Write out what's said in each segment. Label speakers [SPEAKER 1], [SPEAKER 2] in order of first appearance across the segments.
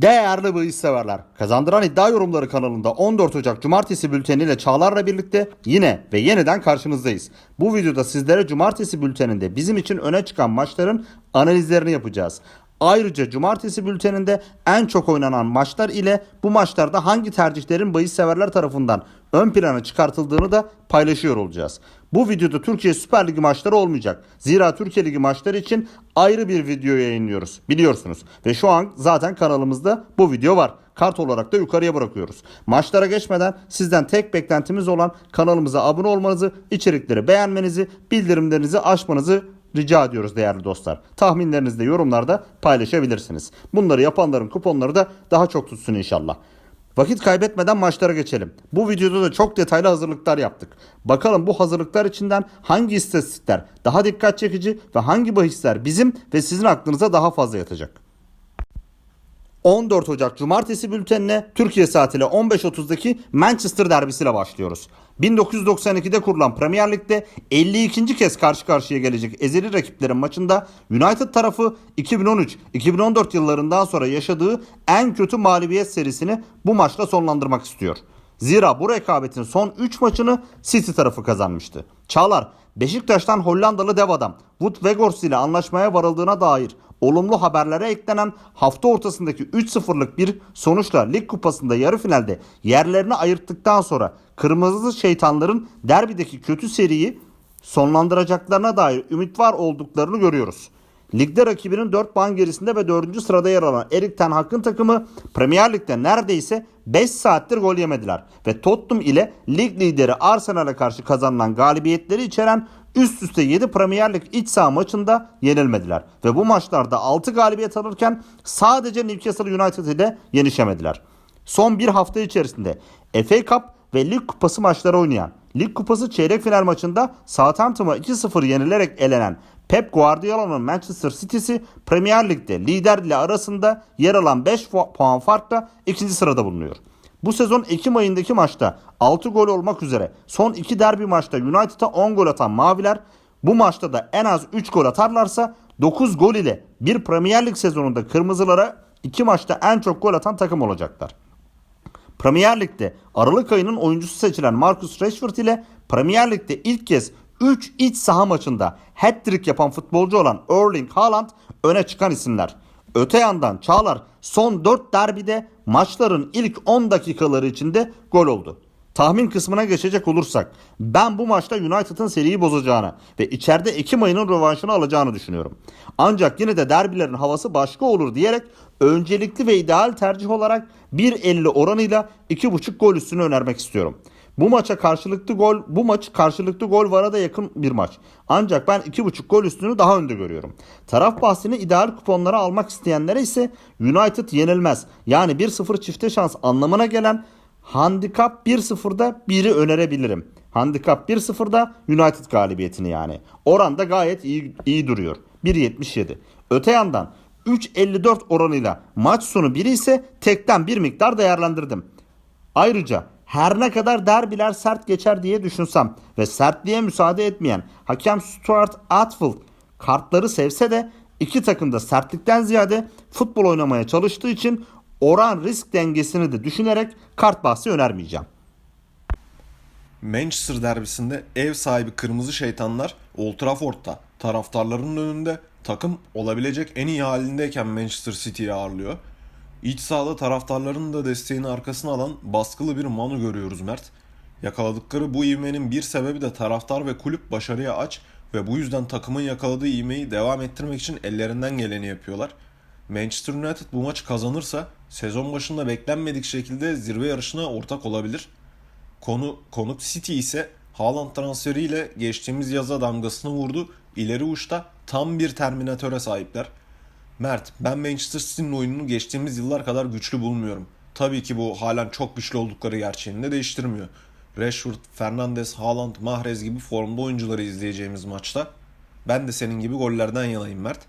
[SPEAKER 1] Değerli bahis severler, Kazandıran İddia Yorumları kanalında 14 Ocak Cumartesi bülteniyle Çağlar'la birlikte yine ve yeniden karşınızdayız. Bu videoda sizlere Cumartesi bülteninde bizim için öne çıkan maçların analizlerini yapacağız. Ayrıca Cumartesi bülteninde en çok oynanan maçlar ile bu maçlarda hangi tercihlerin bahis severler tarafından ön plana çıkartıldığını da paylaşıyor olacağız. Bu videoda Türkiye Süper Ligi maçları olmayacak. Zira Türkiye Ligi maçları için ayrı bir video yayınlıyoruz biliyorsunuz. Ve şu an zaten kanalımızda bu video var. Kart olarak da yukarıya bırakıyoruz. Maçlara geçmeden sizden tek beklentimiz olan kanalımıza abone olmanızı, içerikleri beğenmenizi, bildirimlerinizi açmanızı rica ediyoruz değerli dostlar. Tahminlerinizi de yorumlarda paylaşabilirsiniz. Bunları yapanların kuponları da daha çok tutsun inşallah. Vakit kaybetmeden maçlara geçelim. Bu videoda da çok detaylı hazırlıklar yaptık. Bakalım bu hazırlıklar içinden hangi istatistikler daha dikkat çekici ve hangi bahisler bizim ve sizin aklınıza daha fazla yatacak. 14 Ocak Cumartesi bültenine Türkiye saatiyle 15.30'daki Manchester derbisiyle başlıyoruz. 1992'de kurulan Premier Lig'de 52. kez karşı karşıya gelecek ezeli rakiplerin maçında United tarafı 2013-2014 yıllarından sonra yaşadığı en kötü mağlubiyet serisini bu maçla sonlandırmak istiyor. Zira bu rekabetin son 3 maçını City tarafı kazanmıştı. Çağlar, Beşiktaş'tan Hollandalı dev adam Wout Weghorst ile anlaşmaya varıldığına dair olumlu haberlere eklenen hafta ortasındaki 3-0'lık bir sonuçla Lig Kupası'nda yarı finalde yerlerini ayırttıktan sonra Kırmızı Şeytanların derbideki kötü seriyi sonlandıracaklarına dair ümit var olduklarını görüyoruz. Ligde rakibinin 4 puan gerisinde ve 4. sırada yer alan Erik ten Hag'ın takımı Premier Lig'de neredeyse 5 saattir gol yemediler ve Tottenham ile lig lideri Arsenal'e karşı kazanılan galibiyetleri içeren üst üste 7 Premier Lig iç saha maçında yenilmediler ve bu maçlarda 6 galibiyet alırken sadece Newcastle United ile yenişemediler. Son bir hafta içerisinde FA Cup ve Lig Kupası maçları oynayan, Lig Kupası çeyrek final maçında Southampton'a 2-0 yenilerek elenen Pep Guardiola'nın Manchester City'si Premier Lig'de lider ile arasında yer alan 5 puan farkla 2. sırada bulunuyor. Bu sezon Ekim ayındaki maçta 6 gol olmak üzere son 2 derbi maçta United'a 10 gol atan Maviler bu maçta da en az 3 gol atarlarsa 9 gol ile bir Premier Lig sezonunda Kırmızılara 2 maçta en çok gol atan takım olacaklar. Premier Lig'de Aralık ayının oyuncusu seçilen Marcus Rashford ile Premier Lig'de ilk kez 3 iç saha maçında hat-trick yapan futbolcu olan Erling Haaland öne çıkan isimler. Öte yandan Çağlar son 4 derbide maçların ilk 10 dakikaları içinde gol oldu. Tahmin kısmına geçecek olursak ben bu maçta United'ın seriyi bozacağını ve içeride Ekim ayının rövanşını alacağını düşünüyorum. Ancak yine de derbilerin havası başka olur diyerek öncelikli ve ideal tercih olarak 1.50 oranıyla 2.5 gol üstünü önermek istiyorum. Bu maç karşılıklı gol vara da yakın bir maç. Ancak ben 2.5 gol üstünü daha önde görüyorum. Taraf bahsini ideal kuponlara almak isteyenlere ise United yenilmez. Yani 1-0 çifte şans anlamına gelen Handikap 1-0'da 1'i önerebilirim. Handikap 1-0'da United galibiyetini yani. Oran da gayet iyi duruyor. 1.77. Öte yandan 3.54 oranıyla maç sonu 1'i ise tekten bir miktar değerlendirdim. Ayrıca her ne kadar derbiler sert geçer diye düşünsem ve sertliğe müsaade etmeyen hakem Stuart Atfield kartları sevse de iki takım da sertlikten ziyade futbol oynamaya çalıştığı için oran risk dengesini de düşünerek kart bahsi önermeyeceğim.
[SPEAKER 2] Manchester derbisinde ev sahibi Kırmızı Şeytanlar Old Trafford'da taraftarlarının önünde takım olabilecek en iyi halindeyken Manchester City'yi ağırlıyor. İç sahada taraftarların da desteğini arkasına alan baskılı bir Manu görüyoruz Mert. Yakaladıkları bu ivmenin bir sebebi de taraftar ve kulüp başarıya aç ve bu yüzden takımın yakaladığı ivmeyi devam ettirmek için ellerinden geleni yapıyorlar. Manchester United bu maçı kazanırsa sezon başında beklenmedik şekilde zirve yarışına ortak olabilir. Konuk City ise Haaland transferiyle geçtiğimiz yaza damgasını vurdu. İleri uçta tam bir terminatöre sahipler. Mert, ben Manchester City'nin oyununu geçtiğimiz yıllar kadar güçlü bulmuyorum. Tabii ki bu halen çok güçlü oldukları gerçeğini de değiştirmiyor. Rashford, Fernandes, Haaland, Mahrez gibi formda oyuncuları izleyeceğimiz maçta ben de senin gibi gollerden yanayım Mert.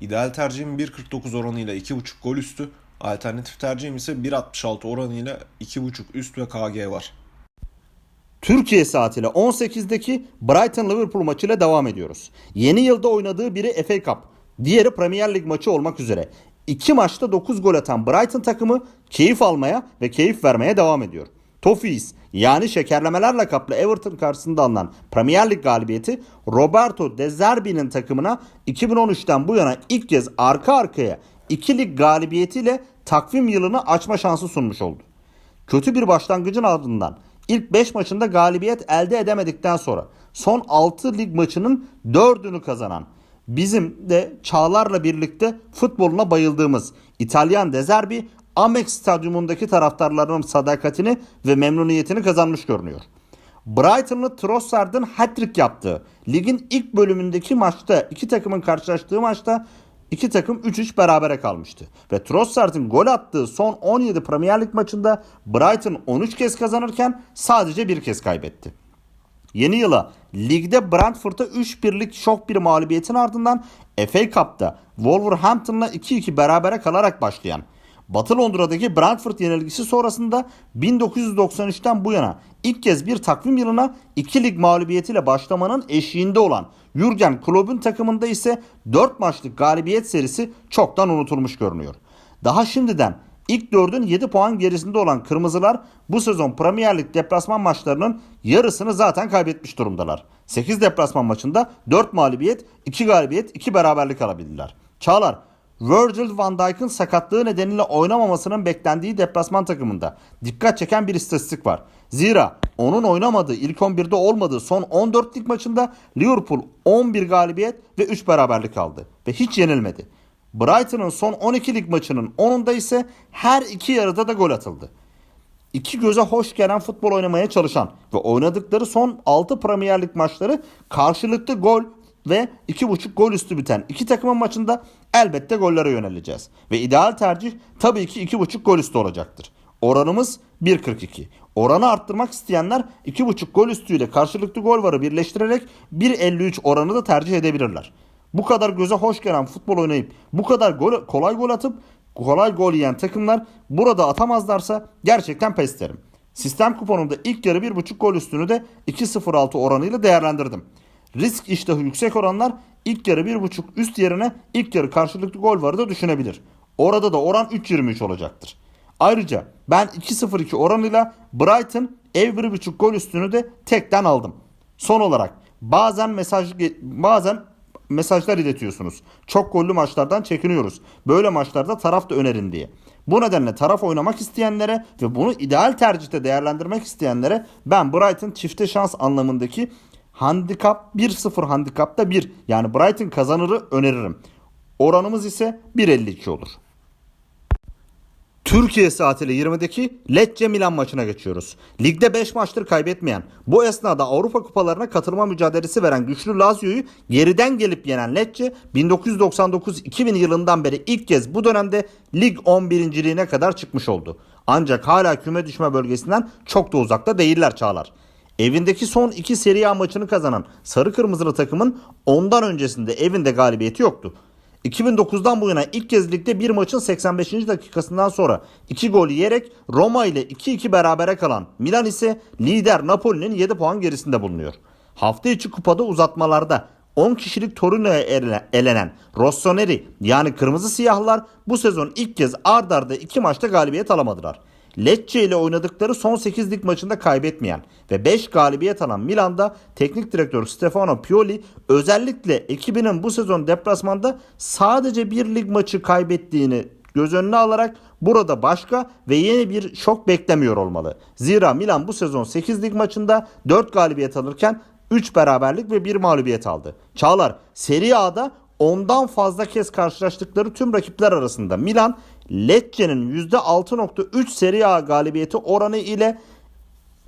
[SPEAKER 2] İdeal tercihim 1.49 oranıyla 2.5 gol üstü, alternatif tercihim ise 1.66 oranıyla 2.5 üst ve KG var.
[SPEAKER 1] Türkiye saatiyle 18'deki Brighton Liverpool maçıyla devam ediyoruz. Yeni yılda oynadığı biri FA Cup, diğeri Premier Lig maçı olmak üzere 2 maçta 9 gol atan Brighton takımı keyif almaya ve keyif vermeye devam ediyor. Toffees yani şekerlemelerle kaplı Everton karşısında alınan Premier Lig galibiyeti Roberto De Zerbi'nin takımına 2013'ten bu yana ilk kez arka arkaya 2 lig galibiyetiyle takvim yılını açma şansı sunmuş oldu. Kötü bir başlangıcın ardından ilk 5 maçında galibiyet elde edemedikten sonra son 6 lig maçının 4'ünü kazanan, bizim de Çağlar'la birlikte futboluna bayıldığımız İtalyan De Zerbi, Amex Stadyumundaki taraftarlarının sadakatini ve memnuniyetini kazanmış görünüyor. Brighton'lı Trossard'ın hat-trick yaptığı ligin ilk bölümündeki maçta iki takımın karşılaştığı maçta iki takım 3-3 berabere kalmıştı. Ve Trossard'ın gol attığı son 17 Premier Lig maçında Brighton 13 kez kazanırken sadece bir kez kaybetti. Yeni yıla ligde Brentford'a 3-1'lik şok bir mağlubiyetin ardından FA Cup'ta Wolverhampton'la 2-2 berabere kalarak başlayan Batı Londra'daki Brentford yenilgisi sonrasında 1993'ten bu yana ilk kez bir takvim yılına 2 lig mağlubiyetiyle başlamanın eşiğinde olan Jürgen Klopp'un takımında ise 4 maçlık galibiyet serisi çoktan unutulmuş görünüyor. Daha şimdiden ilk 4'ün 7 puan gerisinde olan Kırmızılar bu sezon Premier Lig deplasman maçlarının yarısını zaten kaybetmiş durumdalar. 8 deplasman maçında 4 mağlubiyet, 2 galibiyet, 2 beraberlik alabildiler. Çağlar, Virgil van Dijk'ın sakatlığı nedeniyle oynamamasının beklendiği deplasman takımında dikkat çeken bir istatistik var. Zira onun oynamadığı, ilk 11'de olmadığı son 14 lig maçında Liverpool 11 galibiyet ve 3 beraberlik aldı ve hiç yenilmedi. Brighton'ın son 12 lig maçının 10'unda ise her iki yarıda da gol atıldı. İki göze hoş gelen futbol oynamaya çalışan ve oynadıkları son 6 Premier Lig maçları karşılıklı gol ve 2.5 gol üstü biten iki takımın maçında elbette gollere yöneleceğiz. Ve ideal tercih tabii ki 2.5 gol üstü olacaktır. Oranımız 1.42. Oranı arttırmak isteyenler 2.5 gol üstüyle karşılıklı gol varı birleştirerek 1.53 oranı da tercih edebilirler. Bu kadar göze hoş gelen futbol oynayıp bu kadar kolay gol atıp kolay gol yiyen takımlar burada atamazlarsa gerçekten pes derim. Sistem kuponunda ilk yarı 1.5 gol üstünü de 2.06 oranıyla değerlendirdim. Risk iştahı yüksek oranlar ilk yarı 1.5 üst yerine ilk yarı karşılıklı gol varı da düşünebilir. Orada da oran 3.23 olacaktır. Ayrıca ben 2.02 oranıyla Brighton ev 1.5 gol üstünü de tekten aldım. Son olarak bazen mesajlar iletiyorsunuz. Çok gollü maçlardan çekiniyoruz. Böyle maçlarda taraf da önerin diye. Bu nedenle taraf oynamak isteyenlere ve bunu ideal tercihte değerlendirmek isteyenlere ben Brighton çifte şans anlamındaki handikap 1-0 handikapta 1 yani Brighton kazanırı öneririm. Oranımız ise 1.52 olur. Türkiye saatiyle 20'deki Lecce Milan maçına geçiyoruz. Ligde 5 maçtır kaybetmeyen, bu esnada Avrupa kupalarına katılma mücadelesi veren güçlü Lazio'yu geriden gelip yenen Lecce 1999-2000 yılından beri ilk kez bu dönemde lig 11.liğine kadar çıkmış oldu. Ancak hala küme düşme bölgesinden çok da uzakta değiller Çağlar. Evindeki son 2 Serie A maçını kazanan sarı kırmızılı takımın ondan öncesinde evinde galibiyeti yoktu. 2009'dan bu yana ilk kez ligde bir maçın 85. dakikasından sonra 2 gol yiyerek Roma ile 2-2 berabere kalan Milan ise lider Napoli'nin 7 puan gerisinde bulunuyor. Hafta içi kupada uzatmalarda 10 kişilik Torino'ya elenen Rossoneri yani kırmızı siyahlar bu sezon ilk kez ard arda 2 maçta galibiyet alamadılar. Lecce ile oynadıkları son 8 lig maçında kaybetmeyen ve 5 galibiyet alan Milan'da teknik direktör Stefano Pioli özellikle ekibinin bu sezon deplasmanda sadece bir lig maçı kaybettiğini göz önüne alarak burada başka ve yeni bir şok beklemiyor olmalı. Zira Milan bu sezon 8 lig maçında 4 galibiyet alırken 3 beraberlik ve 1 mağlubiyet aldı. Çağlar Serie A'da ondan fazla kez karşılaştıkları tüm rakipler arasında Milan, Lecce'nin %6.3 Serie A galibiyeti oranı ile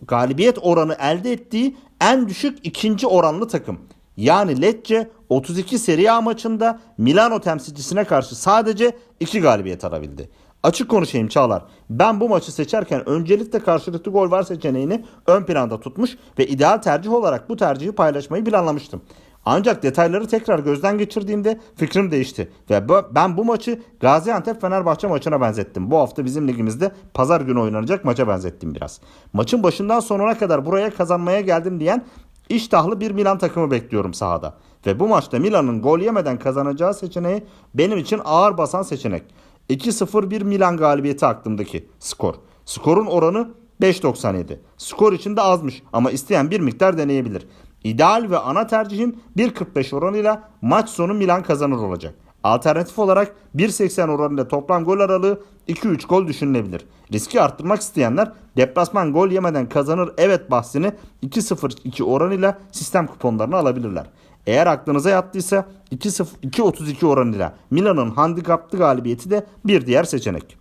[SPEAKER 1] galibiyet oranı elde ettiği en düşük ikinci oranlı takım. Yani Lecce 32 Serie A maçında Milano temsilcisine karşı sadece 2 galibiyet alabildi. Açık konuşayım Çağlar. Ben bu maçı seçerken öncelikle karşılıklı gol var seçeneğini ön planda tutmuş ve ideal tercih olarak bu tercihi paylaşmayı planlamıştım. Ancak detayları tekrar gözden geçirdiğimde fikrim değişti ve ben bu maçı Gaziantep-Fenerbahçe maçına benzettim. Bu hafta bizim ligimizde pazar günü oynanacak maça benzettim biraz. Maçın başından sonuna kadar buraya kazanmaya geldim diyen iştahlı bir Milan takımı bekliyorum sahada. Ve bu maçta Milan'ın gol yemeden kazanacağı seçeneği benim için ağır basan seçenek. 2-0 Milan galibiyeti aklımdaki skor. Skorun oranı 5.97. Skor için de azmış ama isteyen bir miktar deneyebilir. İdeal ve ana tercihim 1.45 oranıyla maç sonu Milan kazanır olacak. Alternatif olarak 1.80 oranıyla toplam gol aralığı 2-3 gol düşünülebilir. Riski arttırmak isteyenler deplasman gol yemeden kazanır evet bahsini 2.02 oranıyla sistem kuponlarını alabilirler. Eğer aklınıza yattıysa 2.32 oranıyla Milan'ın handikaplı galibiyeti de bir diğer seçenek.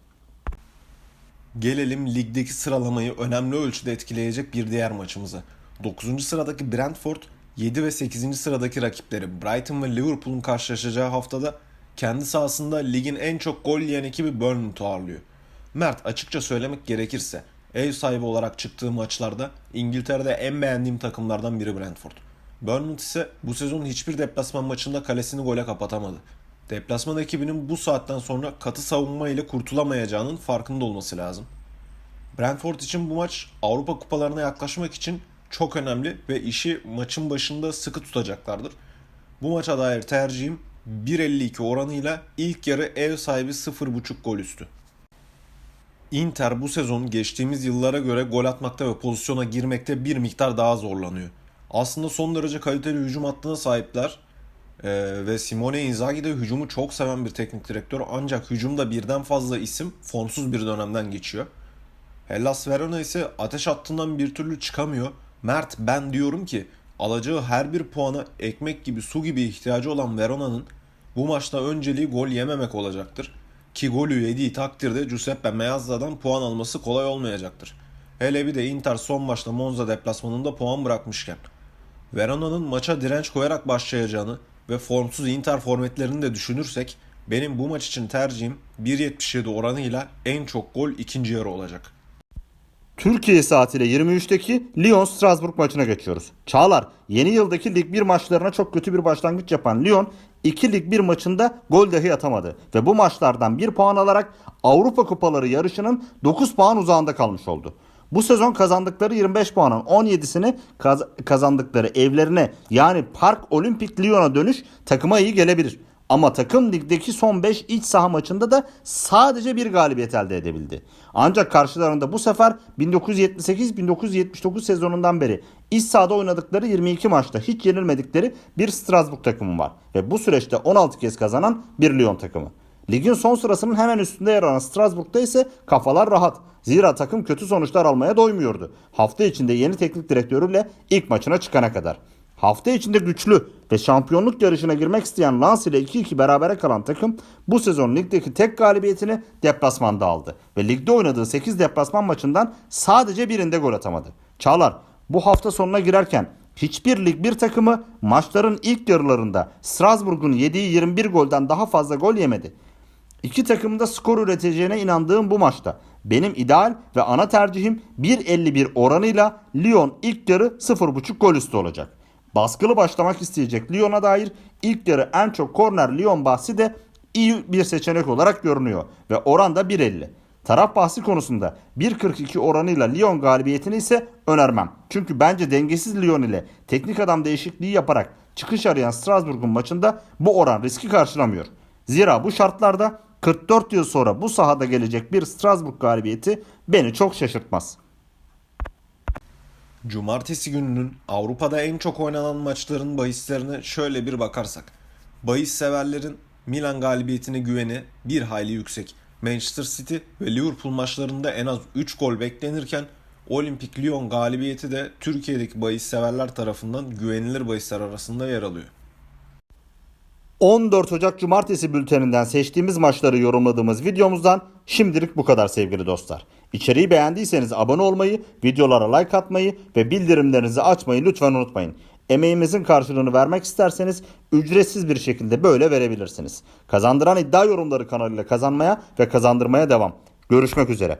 [SPEAKER 2] Gelelim ligdeki sıralamayı önemli ölçüde etkileyecek bir diğer maçımıza. 9. sıradaki Brentford, 7 ve 8. sıradaki rakipleri Brighton ve Liverpool'un karşılaşacağı haftada kendi sahasında ligin en çok gol yiyen ekibi Bournemouth'u ağırlıyor. Mert, açıkça söylemek gerekirse ev sahibi olarak çıktığı maçlarda İngiltere'de en beğendiğim takımlardan biri Brentford. Bournemouth ise bu sezon hiçbir deplasman maçında kalesini gole kapatamadı. Deplasman ekibinin bu saatten sonra katı savunma ile kurtulamayacağının farkında olması lazım. Brentford için bu maç Avrupa kupalarına yaklaşmak için çok önemli ve işi maçın başında sıkı tutacaklardır. Bu maça dair tercihim 1.52 oranıyla ilk yarı ev sahibi 0.5 gol üstü. Inter bu sezon geçtiğimiz yıllara göre gol atmakta ve pozisyona girmekte bir miktar daha zorlanıyor. Aslında son derece kaliteli hücum hattına sahipler ve Simone Inzaghi de hücumu çok seven bir teknik direktör, ancak hücumda birden fazla isim formsuz bir dönemden geçiyor. Hellas Verona ise ateş hattından bir türlü çıkamıyor. Mert, ben diyorum ki alacağı her bir puana ekmek gibi su gibi ihtiyacı olan Verona'nın bu maçta önceliği gol yememek olacaktır. Ki golü yediği takdirde Giuseppe Meazza'dan puan alması kolay olmayacaktır. Hele bir de Inter son maçta Monza deplasmanında puan bırakmışken. Verona'nın maça direnç koyarak başlayacağını ve formsuz Inter forvetlerini de düşünürsek benim bu maç için tercihim 1.77 oranıyla en çok gol ikinci yarı olacak.
[SPEAKER 1] Türkiye saatiyle 23'teki Lyon-Strasbourg maçına geçiyoruz. Çağlar, yeni yıldaki Lig 1 maçlarına çok kötü bir başlangıç yapan Lyon 2 Lig 1 maçında gol dahi atamadı. Ve bu maçlardan 1 puan alarak Avrupa Kupaları yarışının 9 puan uzağında kalmış oldu. Bu sezon kazandıkları 25 puanın 17'sini kazandıkları evlerine yani Park Olimpik Lyon'a dönüş takıma iyi gelebilir. Ama takım ligdeki son 5 iç saha maçında da sadece bir galibiyet elde edebildi. Ancak karşılarında bu sefer 1978-1979 sezonundan beri iç sahada oynadıkları 22 maçta hiç yenilmedikleri bir Strasbourg takımı var. Ve bu süreçte 16 kez kazanan bir Lyon takımı. Ligin son sırasının hemen üstünde yer alan Strasbourg'da ise kafalar rahat. Zira takım kötü sonuçlar almaya doymuyordu. Hafta içinde yeni teknik direktörüyle ilk maçına çıkana kadar. Hafta içinde güçlü ve şampiyonluk yarışına girmek isteyen Lens ile 2-2 berabere kalan takım bu sezon ligdeki tek galibiyetini deplasmanda aldı. Ve ligde oynadığı 8 deplasman maçından sadece birinde gol atamadı. Çağlar, bu hafta sonuna girerken hiçbir Lig 1 takımı maçların ilk yarılarında Strasbourg'un yediği 21 golden daha fazla gol yemedi. İki takımın da skor üreteceğine inandığım bu maçta benim ideal ve ana tercihim 1.51 oranıyla Lyon ilk yarı 0.5 gol üstü olacak. Baskılı başlamak isteyecek Lyon'a dair ilk yarı en çok korner Lyon bahsi de iyi bir seçenek olarak görünüyor ve oran da 1.50. Taraf bahsi konusunda 1.42 oranıyla Lyon galibiyetini ise önermem. Çünkü bence dengesiz Lyon ile teknik adam değişikliği yaparak çıkış arayan Strasbourg'un maçında bu oran riski karşılamıyor. Zira bu şartlarda 44 yıl sonra bu sahada gelecek bir Strasbourg galibiyeti beni çok şaşırtmaz.
[SPEAKER 2] Cumartesi gününün Avrupa'da en çok oynanan maçların bahislerine şöyle bir bakarsak. Bahis severlerin Milan galibiyetine güveni bir hayli yüksek. Manchester City ve Liverpool maçlarında en az 3 gol beklenirken Olimpik Lyon galibiyeti de Türkiye'deki bahis severler tarafından güvenilir bahisler arasında yer alıyor.
[SPEAKER 1] 14 Ocak Cumartesi bülteninden seçtiğimiz maçları yorumladığımız videomuzdan şimdilik bu kadar sevgili dostlar. İçeriği beğendiyseniz abone olmayı, videolara like atmayı ve bildirimlerinizi açmayı lütfen unutmayın. Emeğimizin karşılığını vermek isterseniz ücretsiz bir şekilde böyle verebilirsiniz. Kazandıran İddia Yorumları kanalıyla kazanmaya ve kazandırmaya devam. Görüşmek üzere.